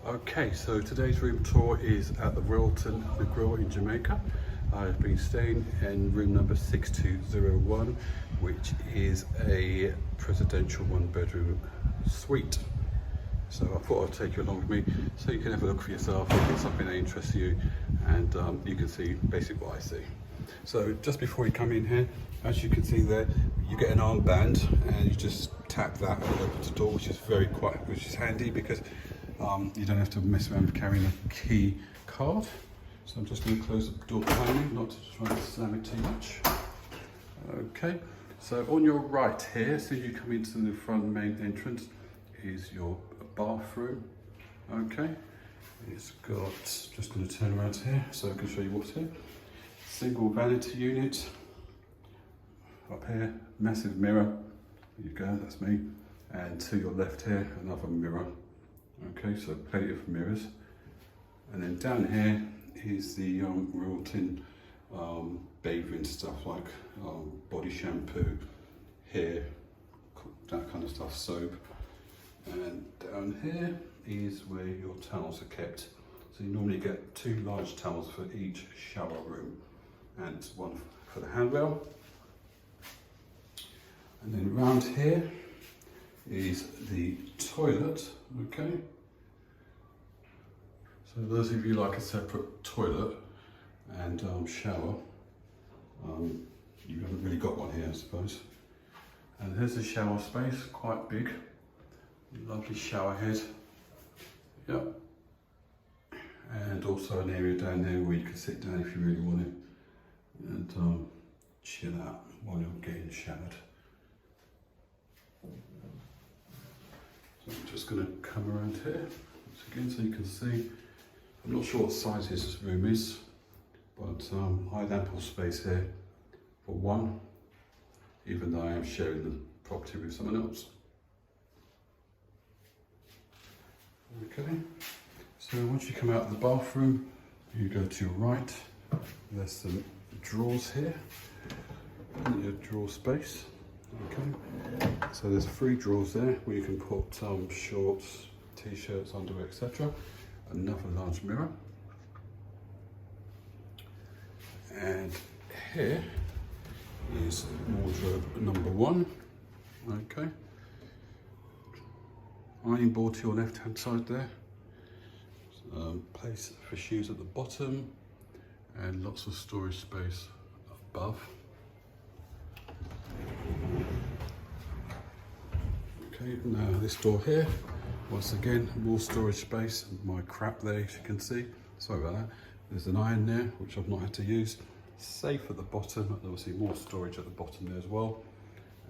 Okay, so today's room tour is at the Royalton Negril in Jamaica. I've been staying in room number 6201, which is a presidential one-bedroom suite. So I thought I'd take you along with me so you can have a look for yourself if it's something that interests you, and you can see basically what I see. So just before you come in here, as you can see there, you get an armband and you just tap that and it opens the door, which is handy because you don't have to mess around with carrying a key card. So I'm just going to close the door behind me, not to try and slam it too much. Okay, so on your right here, as soon as you come into the front main entrance, is your bathroom. Okay, it's got, just going to turn around here so I can show you what's here. Single vanity unit. Up here, massive mirror. There you go, that's me. And to your left here, another mirror. Okay, so plenty of mirrors. And then down here is the Royalton bathing stuff like body shampoo, hair, that kind of stuff, soap. And down here is where your towels are kept. So you normally get 2 large towels for each shower room and 1 for the handrail. And then round here is the toilet, okay? So those of you like a separate toilet and shower, you haven't really got one here, I suppose. And here's the shower space, quite big. Lovely shower head. Yep. And also an area down there where you can sit down if you really want it and chill out while you're getting showered. So I'm just going to come around here once again so you can see. I'm not sure what size this room is, but I had ample space here for 1, even though I am sharing the property with someone else. Okay, so once you come out of the bathroom, you go to your right. There's some drawers here, your drawer space. Okay, so there's 3 drawers there where you can put shorts, t-shirts, underwear, etc. Another large mirror. And here is wardrobe number 1. Okay. Ironing board to your left hand side there. Place for shoes at the bottom and lots of storage space above. Okay, now this door here, once again, more storage space. My crap there, as you can see. Sorry about that. There's an iron there, which I've not had to use. Safe at the bottom, and obviously more storage at the bottom there as well.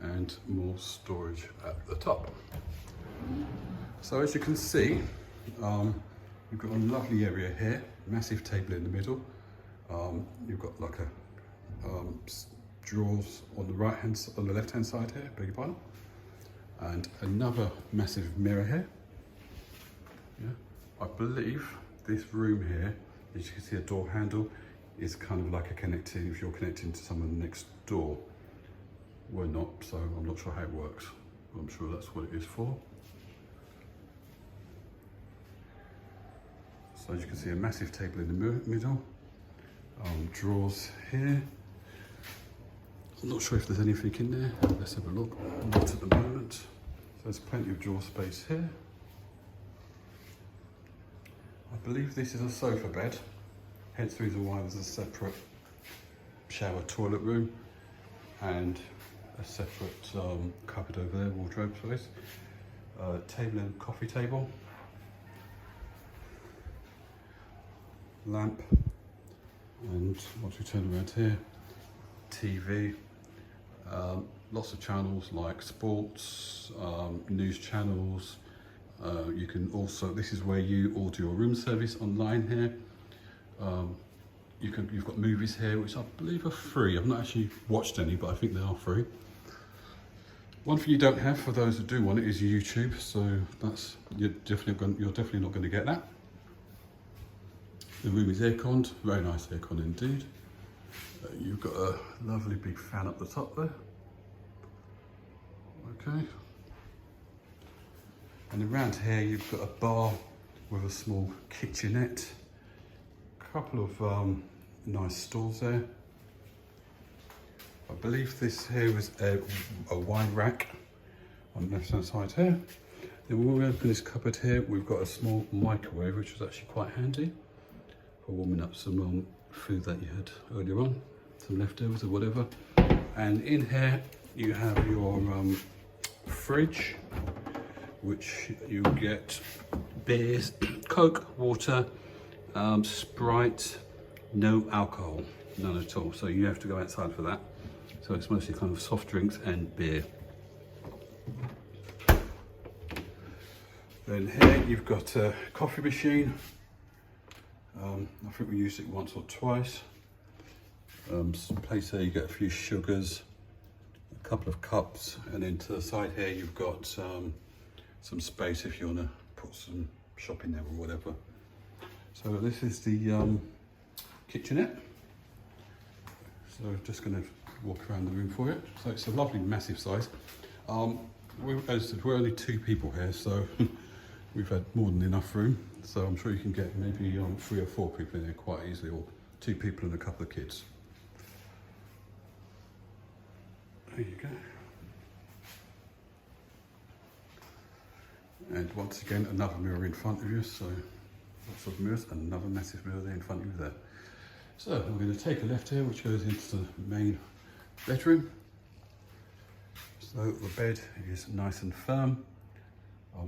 And more storage at the top. So as you can see, you've got a lovely area here, massive table in the middle. You've got like a drawers on the left hand side here, beg your pardon. And another massive mirror here. Yeah. I believe this room here, as you can see a door handle, is kind of like if you're connecting to someone next door. We're not, so I'm not sure how it works. I'm sure that's what it is for. So as you can see, a massive table in the middle. Drawers here. I'm not sure if there's anything in there. Let's have a look. Not at the moment. So there's plenty of drawer space here. I believe this is a sofa bed. Hence the reason why there's a separate shower toilet room and a separate cupboard over there, wardrobe space. Table and coffee table. Lamp. And once we turn around here, TV. Lots of channels like sports, news channels. You can also, this is where you order your room service online here. You've got movies here, which I believe are free. I've not actually watched any, but I think they are free. One thing you don't have for those who do want it is YouTube, so that's you're definitely not going to get that. The room is air-conned, very nice air-con indeed. You've got a lovely big fan up the top there. Okay. And around here you've got a bar with a small kitchenette. A couple of nice stalls there. I believe this here is a wine rack on the left hand side here. Then when we open this cupboard here, we've got a small microwave, which is actually quite handy for warming up some food that you had earlier on, some leftovers or whatever. And in here you have your fridge, which you get beers, Coke, water, Sprite, no alcohol, none at all. So you have to go outside for that. So it's mostly kind of soft drinks and beer. Then here you've got a coffee machine. I think we used it once or twice. Some place there you get a few sugars, a couple of cups, and then to the side here you've got some space if you want to put some shopping there or whatever. So this is the kitchenette. So I'm just going to walk around the room for you. So it's a lovely massive size. As I said, we're only 2 people here, so we've had more than enough room. So I'm sure you can get maybe 3 or 4 people in there quite easily, or 2 people and a couple of kids. There you go. And once again, another mirror in front of you. So lots of mirrors, another massive mirror there in front of you there. So I'm going to take a left here, which goes into the main bedroom. So the bed is nice and firm.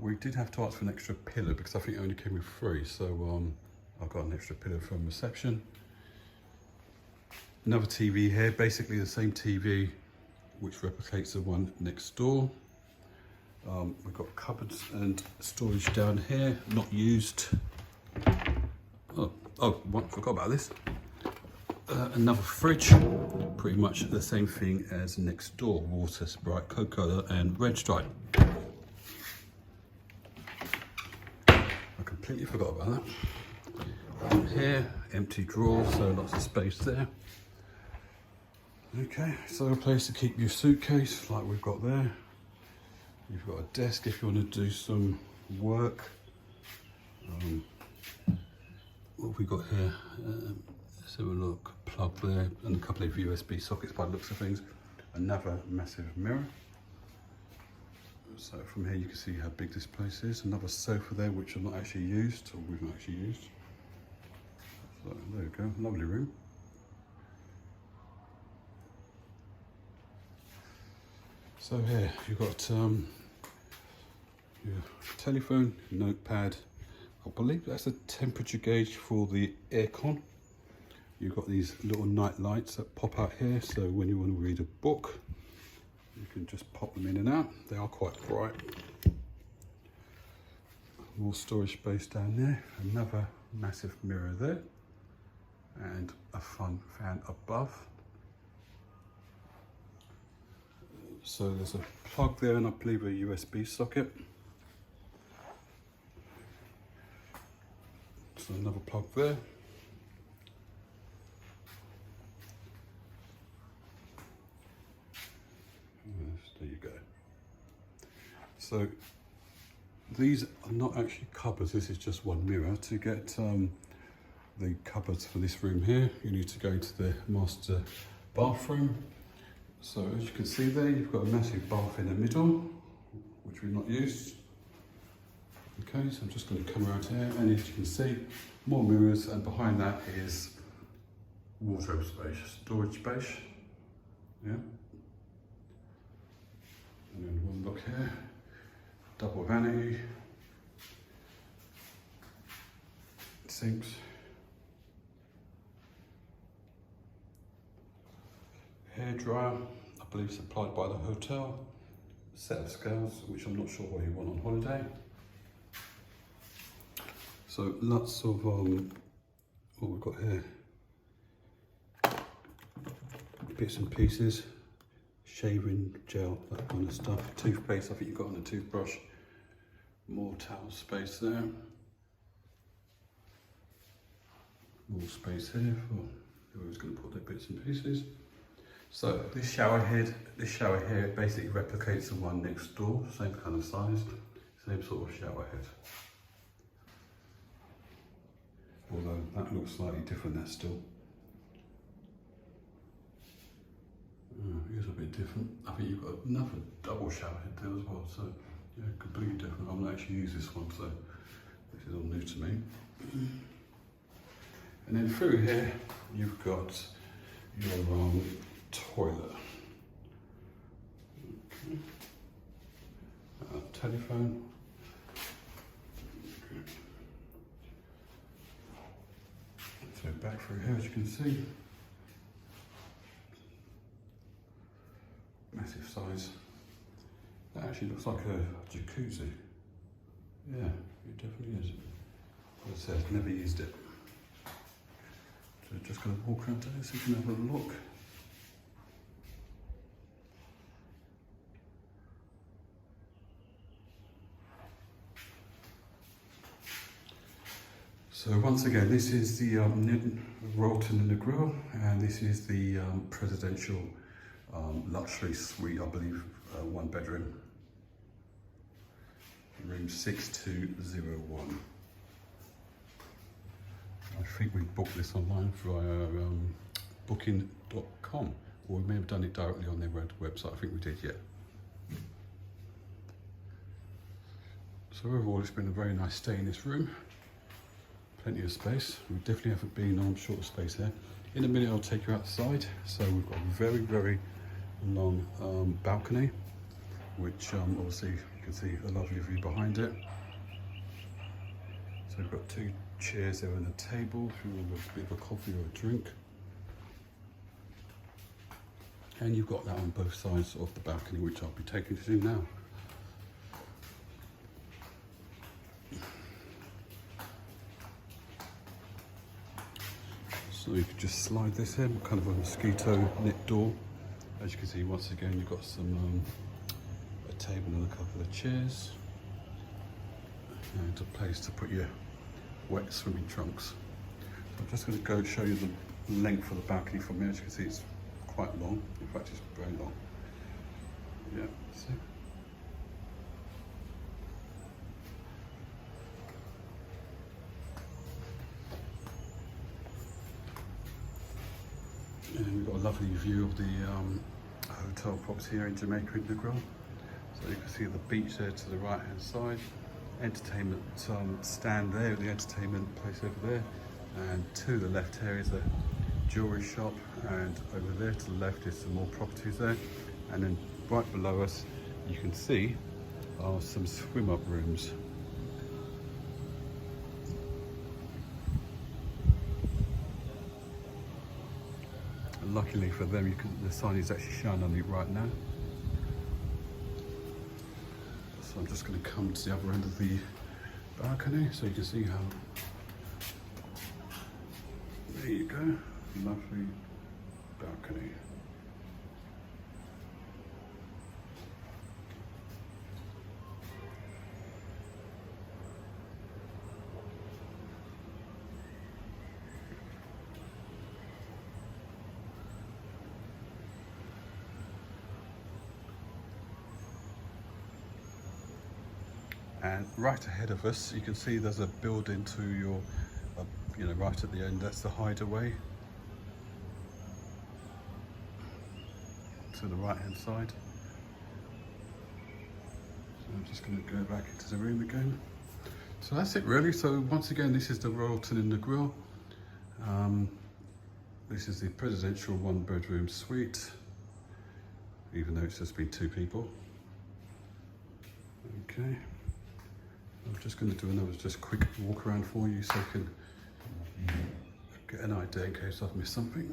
We did have to ask for an extra pillow because I think it only came with 3. So I've got an extra pillow from reception. Another TV here, basically the same TV which replicates the one next door. We've got cupboards and storage down here, not used. Forgot about this. Another fridge, pretty much the same thing as next door. Water, Sprite, Coca-Cola and Red Stripe. I completely forgot about that. Down here, empty drawers, so lots of space there. Okay, so a place to keep your suitcase like we've got there. You've got a desk if you want to do some work. What have we got here? Let's have a look. Plug there and a couple of USB sockets by the looks of things. Another massive mirror. So from here you can see how big this place is. Another sofa there which I've not actually used, or we've not actually used. So there we go, lovely room. So here you've got your telephone, notepad. I believe that's a temperature gauge for the aircon. You've got these little night lights that pop out here, so when you want to read a book, you can just pop them in and out. They are quite bright. More storage space down there. Another massive mirror there. And a fun fan above. So there's a plug there and I believe a USB socket. So another plug there. There you go. So these are not actually cupboards, this is just one mirror. To get the cupboards for this room here, you need to go into the master bathroom. So as you can see there, you've got a massive bath in the middle, which we've not used. Okay, so I'm just going to come around here, and as you can see, more mirrors, and behind that is wardrobe space, storage space. Yeah. And then one look here, double vanity, sinks, hairdryer, I believe supplied by the hotel, set of scales, which I'm not sure what you want on holiday. So lots of what we've got here, bits and pieces, shaving gel, that kind of stuff, toothpaste, I think you've got on a toothbrush, more towel space there, more space here for whoever's going to put their bits and pieces. So this shower here basically replicates the one next door, same kind of size, same sort of shower head. That looks slightly different there still. Here's a bit different. I think you've got another double shower head there as well, so yeah, completely different. I've not actually used this one, so this is all new to me. And then through here, you've got your toilet. Okay. Telephone. Okay. So back through here, as you can see, massive size. That actually looks like a jacuzzi. Yeah, it definitely is. As I said, I've never used it. So just going to walk around there so you can have a look. So once again, this is the Royalton Negril, and this is the presidential luxury suite, I believe, 1 bedroom, room 6201. I think we booked this online via booking.com, or we may have done it directly on their website. I think we did, yeah. So overall, it's been a very nice stay in this room. Plenty of space. We definitely haven't been on short of space here. In a minute, I'll take you outside. So we've got a very, very long balcony, which obviously you can see a lovely view behind it. So we've got 2 chairs there and a table if you want a bit of a coffee or a drink. And you've got that on both sides of the balcony, which I'll be taking you to now. So you could just slide this in, kind of a mosquito knit door. As you can see, once again, you've got some a table and a couple of chairs, and a place to put your wet swimming trunks. I'm just going to go show you the length of the balcony from here. As you can see, it's quite long. In fact, it's very long. Yeah, see? And we've got a lovely view of the hotel property here in Jamaica Negril. So you can see the beach there to the right hand side, entertainment stand there, the entertainment place over there, and to the left here is a jewellery shop, and over there to the left is some more properties there, and then right below us you can see are some swim up rooms. Luckily for them, the sun is actually shining on it right now. So I'm just going to come to the other end of the balcony so you can see how. There you go, lovely balcony. And right ahead of us, you can see there's a building to your, right at the end. That's the hideaway to the right-hand side. So I'm just going to go back into the room again. So that's it, really. So once again, this is the Royalton Negril. This is the presidential 1-bedroom suite, even though it's just been 2 people. Okay. I'm just going to do another just quick walk around for you so you can get an idea in case I've missed something.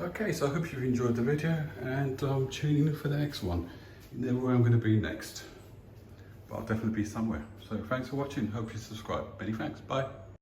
Okay, so I hope you've enjoyed the video, and tune in for the next one. You never know where I'm going to be next, but I'll definitely be somewhere. So thanks for watching. Hope you subscribe. Many thanks. Bye.